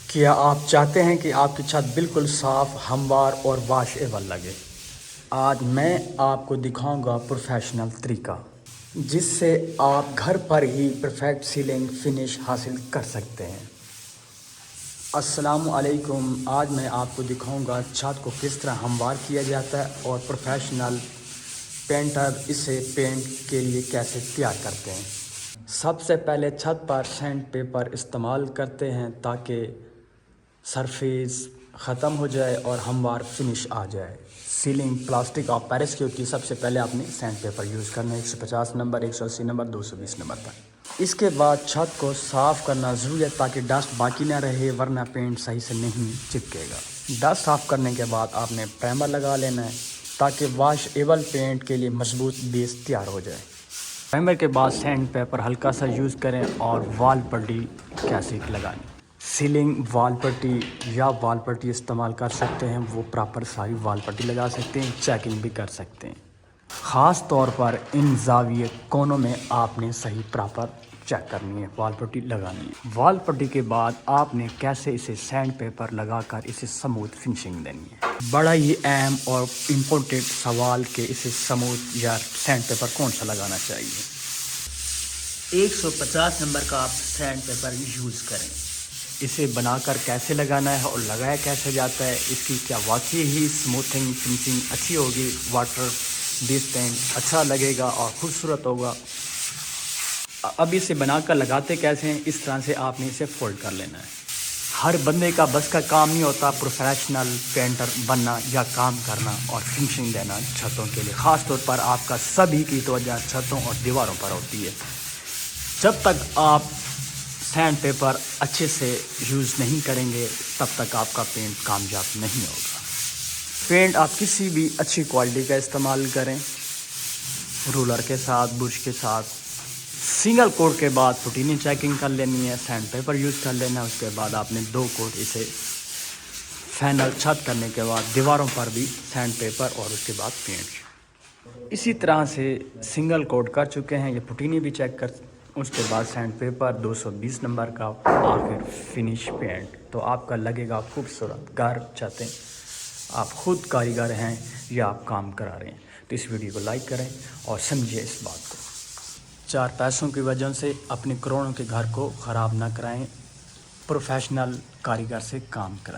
کیا آپ چاہتے ہیں کہ آپ کی چھت بالکل صاف، ہموار اور واشیبل لگے؟ آج میں آپ کو دکھاؤں گا پروفیشنل طریقہ جس سے آپ گھر پر ہی پرفیکٹ سیلنگ فنش حاصل کر سکتے ہیں۔ السلام علیکم، آج میں آپ کو دکھاؤں گا چھت کو کس طرح ہموار کیا جاتا ہے اور پروفیشنل پینٹر اسے پینٹ کے لیے کیسے تیار کرتے ہیں۔ سب سے پہلے چھت پر سینڈ پیپر استعمال کرتے ہیں تاکہ سرفیس ختم ہو جائے اور ہموار فنش آ جائے۔ سیلنگ پلاسٹک اور پیرس کی ہوتی ہے، سب سے پہلے آپ نے سینڈ پیپر یوز کرنا ہے 150 نمبر، 180 نمبر، 220 نمبر تک۔ اس کے بعد چھت کو صاف کرنا ضروری ہے تاکہ ڈسٹ باقی نہ رہے، ورنہ پینٹ صحیح سے نہیں چپکے گا۔ ڈسٹ صاف کرنے کے بعد آپ نے پرائمر لگا لینا ہے تاکہ واش ایبل پینٹ کے لیے مضبوط بیس تیار ہو جائے۔ پرائمر کے بعد سینڈ پیپر ہلکا سا یوز کریں اور وال پٹی کیسے لگانی۔ سیلنگ وال پٹی یا وال پٹی استعمال کر سکتے ہیں، وہ پراپر ساری وال پٹی لگا سکتے ہیں، چیکنگ بھی کر سکتے ہیں۔ خاص طور پر ان زاویے کونوں میں آپ نے صحیح پراپر چیک کرنی ہے، وال پٹی لگانی ہے۔ وال پٹی کے بعد آپ نے کیسے اسے سینڈ پیپر لگا کر اسے سموتھ فنشنگ دینی ہے۔ بڑا ہی اہم اور امپورٹنٹ سوال کہ اسے سموتھ یا سینڈ پیپر کون سا لگانا چاہیے۔ 150 نمبر کا آپ سینڈ پیپر یوز کریں۔ اسے بنا کر کیسے لگانا ہے اور لگایا کیسے جاتا ہے، اس کی کیا واقعی ہی سموتھنگ فنشنگ اچھی ہوگی، واٹر بیس پینٹ اچھا لگے گا اور خوبصورت ہوگا۔ اب اسے بنا کر لگاتے کیسے ہیں، اس طرح سے آپ نے اسے فولڈ کر لینا ہے۔ ہر بندے کا بس کا کام نہیں ہوتا پروفیشنل پینٹر بننا یا کام کرنا اور فنشنگ دینا چھتوں کے لیے۔ خاص طور پر آپ کا سبھی کی توجہ چھتوں اور دیواروں پر ہوتی ہے۔ جب تک آپ سینڈ پیپر اچھے سے یوز نہیں کریں گے تب تک آپ کا پینٹ کامیاب نہیں ہوگا۔ پینٹ آپ کسی بھی اچھی کوالٹی کا استعمال کریں، رولر کے ساتھ، برش کے ساتھ۔ سنگل کوٹ کے بعد پٹینی چیکنگ کر لینی ہے، سینڈ پیپر یوز کر لینا ہے۔ اس کے بعد آپ نے 2 کوٹ اسے فائنل چھت کرنے کے بعد دیواروں پر بھی سینڈ پیپر اور اس کے بعد پینٹ۔ اسی طرح سے سنگل کوٹ کر چکے ہیں، یہ پٹینی بھی چیک کر، اس کے بعد سینڈ پیپر 220 نمبر کا، آخر فنش پینٹ۔ تو آپ کا لگے گا خوبصورت گھر، چھتیں۔ آپ خود کاریگر ہیں یا آپ کام کرا رہے ہیں، تو اس ویڈیو کو لائک کریں اور سمجھیں اس بات کو۔ 4 پیسوں کی وجہ سے اپنے کروڑوں کے گھر کو خراب نہ کرائیں، پروفیشنل کاریگر سے کام کرائیں۔